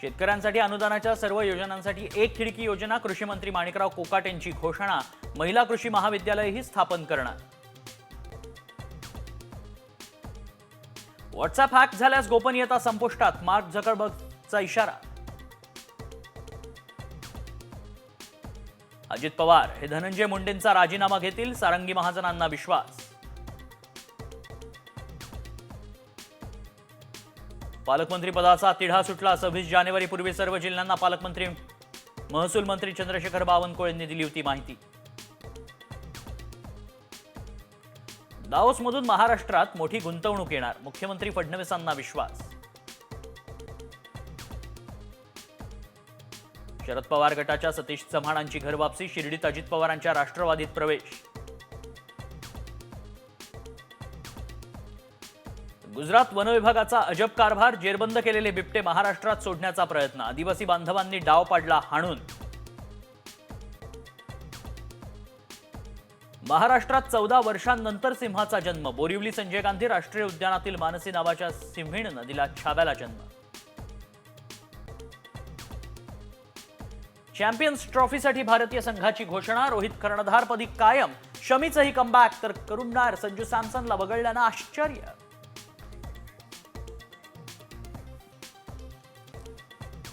शेतकऱ्यांसाठी अनुदानाच्या सर्व योजनांसाठी एक खिडकी योजना, कृषी मंत्री माणिकराव कोकाट यांची घोषणा. महिला कृषी महाविद्यालयही स्थापन करणार. व्हॉट्सअॅप हॅक झाल्यास गोपनीयता संपुष्टात, मार्क झकरबर्गचा इशारा. अजित पवार हे धनंजय मुंडेंचा राजीनामा घेतील, सारंगी महाजनांना विश्वास. पालकमंत्री पदाचा तिढा सुटला. 26 जानेवारीपूर्वी सर्व जिल्ह्यांना पालकमंत्री. महसूल मंत्री चंद्रशेखर बावनकुळेंनी दिली होती माहिती. दावोसमधून महाराष्ट्रात मोठी गुंतवणूक येणार, मुख्यमंत्री फडणवीसांना विश्वास. शरद पवार गटाच्या सतीश चव्हाणांची घरवापसी, शिर्डीत अजित पवारांच्या राष्ट्रवादीत प्रवेश. गुजरात वन विभागाचा अजब कारभार, जेरबंद केलेले बिबटे महाराष्ट्रात सोडण्याचा प्रयत्न, आदिवासी बांधवांनी डाव पाडला हाणून. महाराष्ट्रात 14 वर्षांनंतर सिंहाचा जन्म, बोरिवली संजय गांधी राष्ट्रीय उद्यानातील मानसी नावाच्या सिंहीणनं दिला छाव्याला जन्म. चॅम्पियन्स ट्रॉफीसाठी भारतीय संघाची घोषणा, रोहित कर्णधारपदी कायम, शमीचंही कमबॅक, तर करुणदार संजू सॅमसनला वगळल्यानं आश्चर्य.